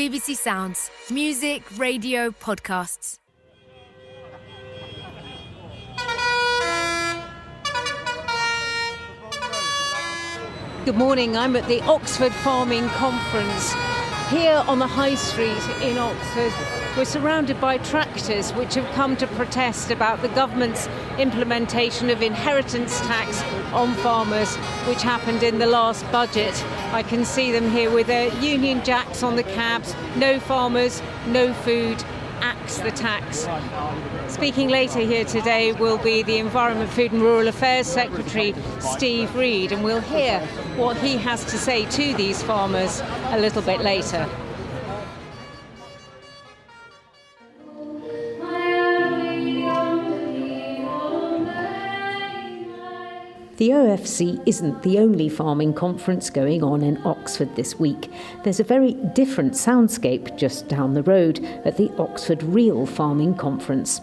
BBC Sounds. Music, radio, podcasts. Good morning, I'm at the Oxford Farming Conference. Here on the High Street in Oxford, we're surrounded by tractors which have come to protest about the government's implementation of inheritance tax on farmers, which happened in the last budget. I can see them here with their Union Jacks on the cabs. No farmers, no food, axe the tax. Speaking later here today will be the Environment, Food and Rural Affairs Secretary, Steve Reed, and we'll hear what he has to say to these farmers a little bit later. The OFC isn't the only farming conference going on in Oxford this week. There's a very different soundscape just down the road at the Oxford Real Farming Conference.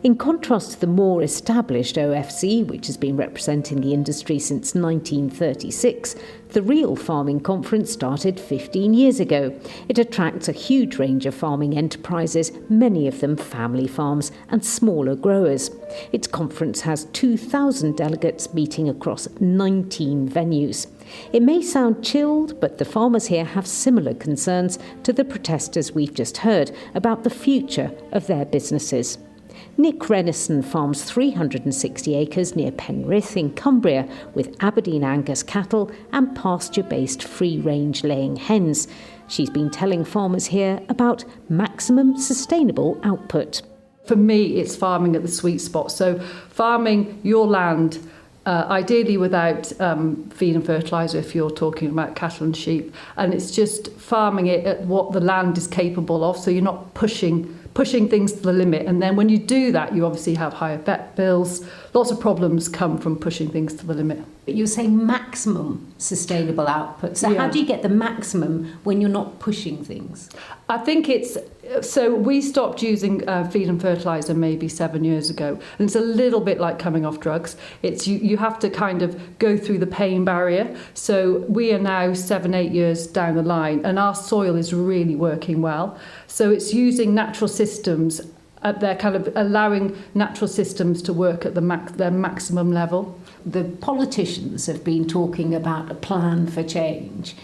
In contrast to the more established OFC, which has been representing the industry since 1936, the Real Farming Conference started 15 years ago. It attracts a huge range of farming enterprises, many of them family farms and smaller growers. Its conference has 2,000 delegates meeting across 19 venues. It may sound chilled, but the farmers here have similar concerns to the protesters we've just heard about the future of their businesses. Nick Renison farms 360 acres near Penrith in Cumbria with Aberdeen Angus cattle and pasture-based free-range laying hens. She's been telling farmers here about maximum sustainable output. For me, it's farming at the sweet spot. So farming your land, ideally without feed and fertiliser if you're talking about cattle and sheep. And it's just farming it at what the land is capable of, so you're not pushing things to the limit. And then when you do that, you obviously have higher vet bills. Lots of problems come from pushing things to the limit. But you're saying maximum sustainable output. So How do you get the maximum when you're not pushing things? I think so we stopped using feed and fertiliser maybe 7 years ago. And it's a little bit like coming off drugs. It's you have to kind of go through the pain barrier. So we are now 7-8 years down the line and our soil is really working well. So it's using natural systems. They're kind of allowing natural systems to work at their maximum level. The politicians have been talking about a plan for change.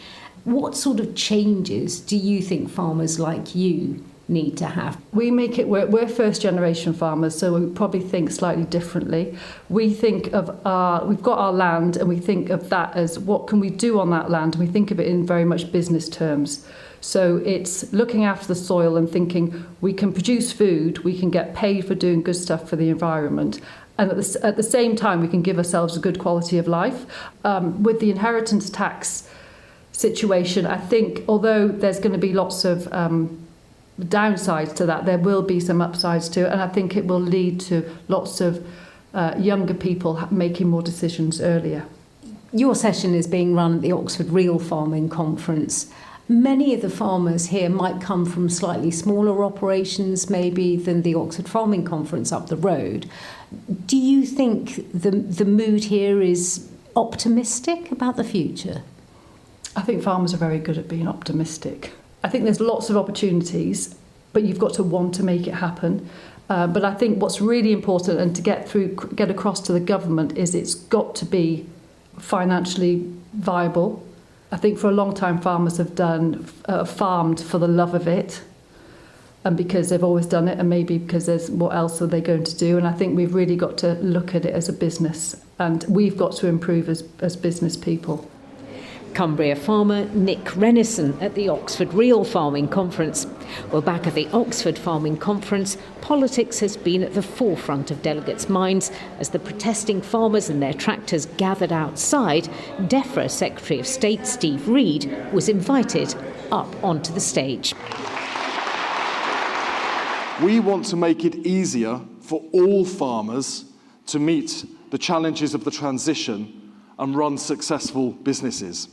What sort of changes do you think farmers like you need to have? We make it work. We're first generation farmers, so we probably think slightly differently. We think of we've got our land and we think of that as what can we do on that land, and we think of it in very much business terms. So it's looking after the soil and thinking we can produce food, we can get paid for doing good stuff for the environment, and at the same time we can give ourselves a good quality of life. With the inheritance tax situation, I think although there's going to be lots of downsides to that, there will be some upsides to it, and I think it will lead to lots of younger people making more decisions earlier. Your session is being run at the Oxford Real Farming Conference. Many of the farmers here might come from slightly smaller operations maybe than the Oxford Farming Conference up the road. Do you think the mood here is optimistic about the future? I think farmers are very good at being optimistic. I think there's lots of opportunities, but you've got to want to make it happen. But I think what's really important and to get across to the government is it's got to be financially viable. I think for a long time farmers have farmed for the love of it, and because they've always done it, and maybe because there's what else are they going to do. And I think we've really got to look at it as a business, and we've got to improve as business people. Cumbria farmer Nick Renison at the Oxford Real Farming Conference. Well, back at the Oxford Farming Conference, politics has been at the forefront of delegates' minds as the protesting farmers and their tractors gathered outside. Defra Secretary of State Steve Reed was invited up onto the stage. We want to make it easier for all farmers to meet the challenges of the transition and run successful businesses.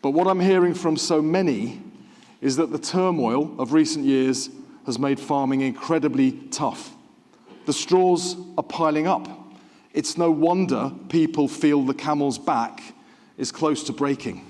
But what I'm hearing from so many is that the turmoil of recent years has made farming incredibly tough. The straws are piling up. It's no wonder people feel the camel's back is close to breaking.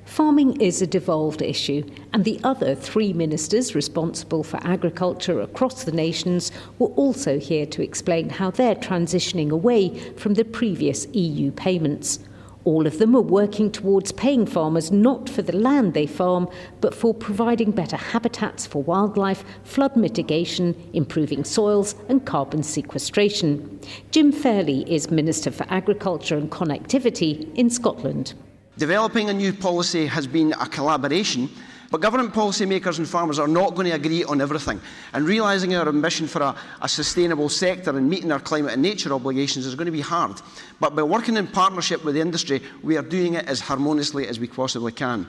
Farming is a devolved issue, and the other 3 ministers responsible for agriculture across the nations were also here to explain how they're transitioning away from the previous EU payments. All of them are working towards paying farmers not for the land they farm, but for providing better habitats for wildlife, flood mitigation, improving soils and carbon sequestration. Jim Fairley is Minister for Agriculture and Connectivity in Scotland. Developing a new policy has been a collaboration, but government policymakers and farmers are not going to agree on everything. And realising our ambition for a sustainable sector and meeting our climate and nature obligations is going to be hard. But by working in partnership with the industry, we are doing it as harmoniously as we possibly can.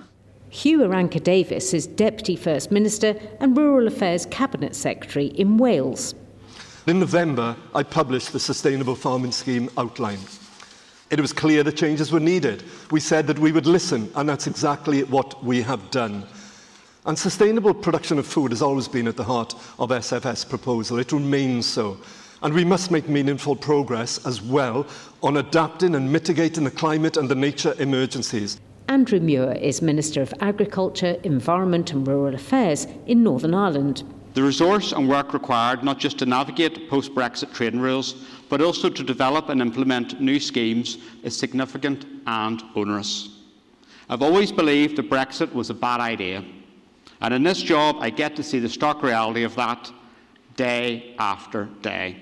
Hugh Aranka-Davies is Deputy First Minister and Rural Affairs Cabinet Secretary in Wales. In November, I published the Sustainable Farming Scheme outline. It was clear that changes were needed. We said that we would listen, and that's exactly what we have done. And sustainable production of food has always been at the heart of SFS proposal. It remains so. And we must make meaningful progress as well on adapting and mitigating the climate and the nature emergencies. Andrew Muir is Minister of Agriculture, Environment and Rural Affairs in Northern Ireland. The resource and work required not just to navigate post-Brexit trading rules, but also to develop and implement new schemes is significant and onerous. I've always believed that Brexit was a bad idea, and in this job I get to see the stark reality of that day after day.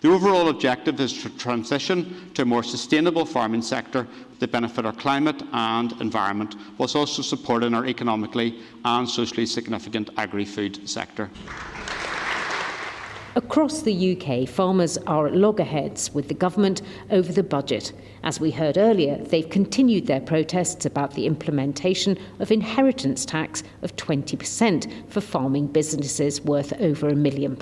The overall objective is to transition to a more sustainable farming sector that benefit our climate and environment, whilst also supporting our economically and socially significant agri-food sector. Across the UK, farmers are at loggerheads with the government over the budget. As we heard earlier, they've continued their protests about the implementation of inheritance tax of 20% for farming businesses worth over £1 million.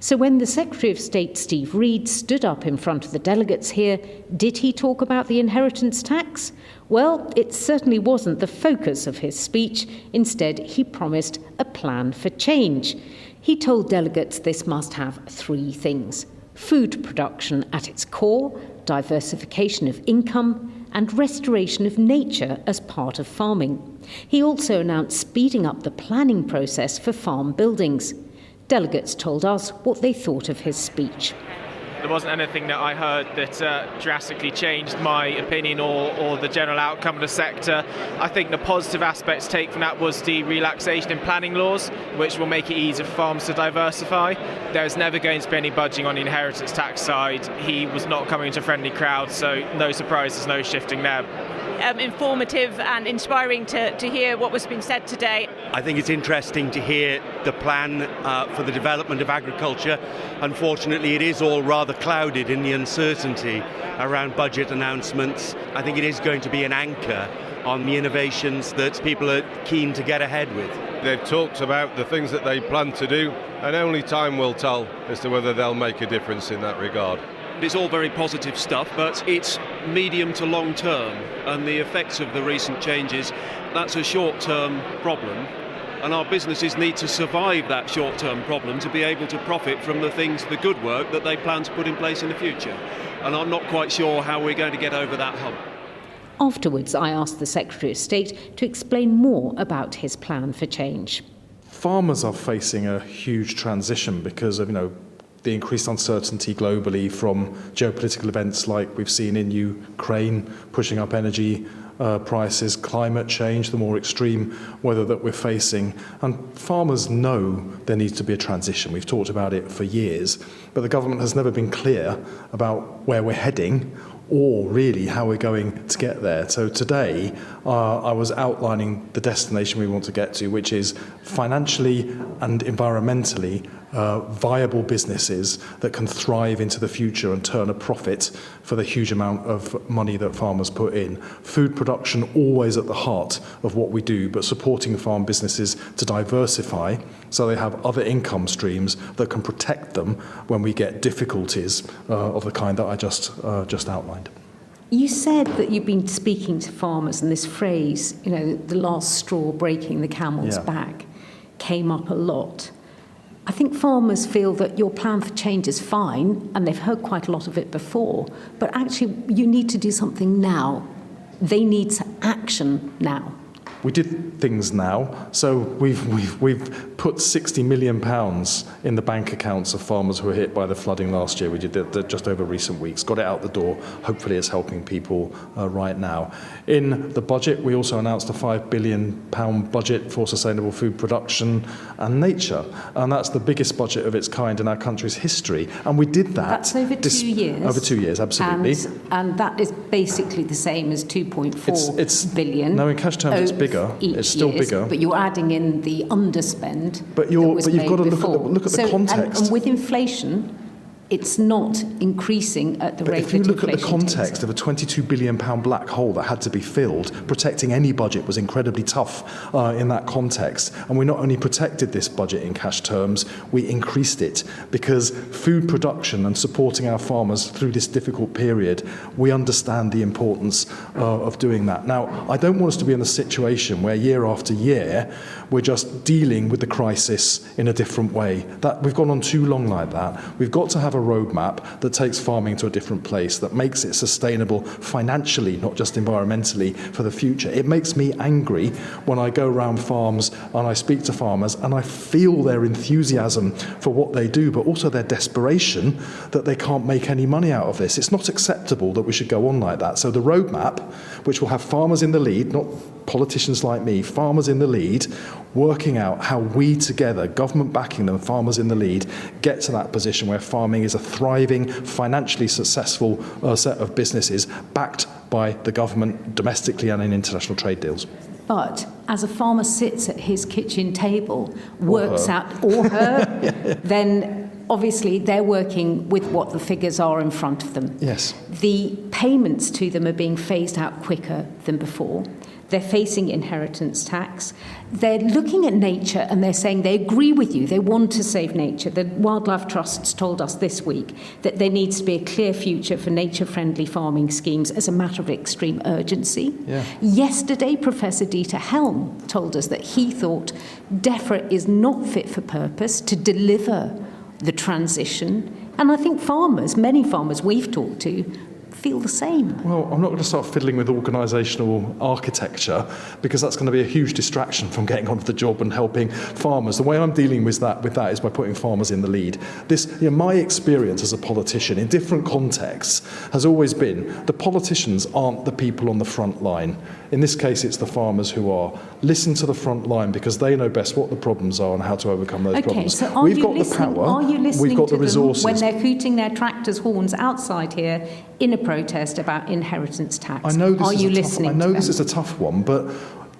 So when the Secretary of State, Steve Reid, stood up in front of the delegates here, did he talk about the inheritance tax? Well, it certainly wasn't the focus of his speech. Instead, he promised a plan for change. He told delegates this must have 3 things: food production at its core, diversification of income, and restoration of nature as part of farming. He also announced speeding up the planning process for farm buildings. Delegates told us what they thought of his speech. There wasn't anything that I heard that drastically changed my opinion or the general outcome of the sector. I think the positive aspects to take from that was the relaxation in planning laws, which will make it easier for farmers to diversify. There's never going to be any budging on the inheritance tax side. He was not coming to a friendly crowd, so no surprises, no shifting there. Informative and inspiring to hear what was being said today. I think it's interesting to hear the plan for the development of agriculture. Unfortunately, it is all rather clouded in the uncertainty around budget announcements. I think it is going to be an anchor on the innovations that people are keen to get ahead with. They've talked about the things that they plan to do, and only time will tell as to whether they'll make a difference in that regard. It's all very positive stuff, but it's medium to long term, and the effects of the recent changes, that's a short-term problem, and our businesses need to survive that short-term problem to be able to profit from the good work that they plan to put in place in the future. And I'm not quite sure how we're going to get over that hump. Afterwards, I asked the Secretary of State to explain more about his plan for change. Farmers are facing a huge transition because of, the increased uncertainty globally from geopolitical events like we've seen in Ukraine, pushing up energy prices, climate change, the more extreme weather that we're facing. And farmers know there needs to be a transition. We've talked about it for years, but the government has never been clear about where we're heading or really how we're going to get there. So today, I was outlining the destination we want to get to, which is financially and environmentally viable businesses that can thrive into the future and turn a profit for the huge amount of money that farmers put in. Food production always at the heart of what we do, but supporting farm businesses to diversify so they have other income streams that can protect them when we get difficulties of the kind that I just outlined. You said that you've been speaking to farmers, and this phrase, the last straw breaking the camel's back, came up a lot. I think farmers feel that your plan for change is fine, and they've heard quite a lot of it before, but actually you need to do something now. They need action now. We did things now. So we've put £60 million in the bank accounts of farmers who were hit by the flooding last year. We did that just over recent weeks. Got it out the door. Hopefully it's helping people right now. In the budget, we also announced a £5 billion budget for sustainable food production and nature. And that's the biggest budget of its kind in our country's history. And we did that. That's over 2 years. Over 2 years, absolutely. And that is basically the same as 2.4 billion. No, in cash terms it's bigger. It's still bigger. But you're adding in the underspend. But you've got to look at the context. And with inflation, it's not increasing at the rate that inflation is. If you look at the context of a £22 billion black hole that had to be filled, protecting any budget was incredibly tough in that context. And we not only protected this budget in cash terms, we increased it because food production and supporting our farmers through this difficult period, we understand the importance of doing that. Now, I don't want us to be in a situation where year after year, we're just dealing with the crisis in a different way. That we've gone on too long like that. We've got to have a roadmap that takes farming to a different place, that makes it sustainable financially, not just environmentally, for the future. It makes me angry when I go around farms and I speak to farmers and I feel their enthusiasm for what they do, but also their desperation that they can't make any money out of this. It's not acceptable that we should go on like that. So the roadmap, which will have farmers in the lead, not politicians like me, farmers in the lead, working out how we together, government backing them, farmers in the lead, get to that position where farming is a thriving, financially successful set of businesses backed by the government domestically and in international trade deals. But as a farmer sits at his kitchen table, works out, or her, then obviously they're working with what the figures are in front of them. Yes. The payments to them are being phased out quicker than before. They're facing inheritance tax. They're looking at nature and they're saying they agree with you. They want to save nature. The Wildlife Trusts told us this week that there needs to be a clear future for nature-friendly farming schemes as a matter of extreme urgency. Yeah. Yesterday, Professor Dieter Helm told us that he thought Defra is not fit for purpose to deliver the transition. And I think farmers, many farmers we've talked to, feel the same. Well, I'm not going to start fiddling with organisational architecture because that's going to be a huge distraction from getting on with the job and helping farmers. The way I'm dealing with that is by putting farmers in the lead. My experience as a politician in different contexts has always been the politicians aren't the people on the front line. In this case, it's the farmers who are. Listen to the front line because they know best what the problems are and how to overcome those problems. So we've got the power, we've got the resources. When they're hooting their tractors' horns outside here in a protest about inheritance tax? I know this is a tough one, but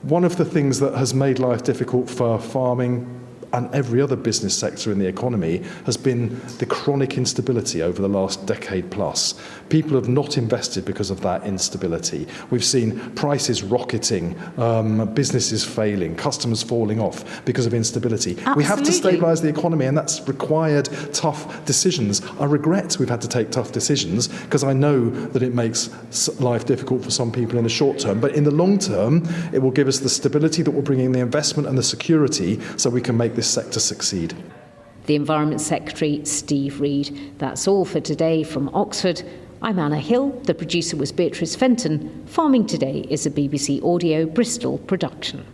one of the things that has made life difficult for farming and every other business sector in the economy has been the chronic instability over the last decade plus. People have not invested because of that instability. We've seen prices rocketing, businesses failing, customers falling off because of instability. Absolutely. We have to stabilise the economy, and that's required tough decisions. I regret we've had to take tough decisions because I know that it makes life difficult for some people in the short term, but in the long term it will give us the stability that will bring in the investment and the security so we can make this sector succeed. The Environment Secretary, Steve Reed. That's all for today from Oxford. I'm Anna Hill. The producer was Beatrice Fenton. Farming Today is a BBC Audio Bristol production.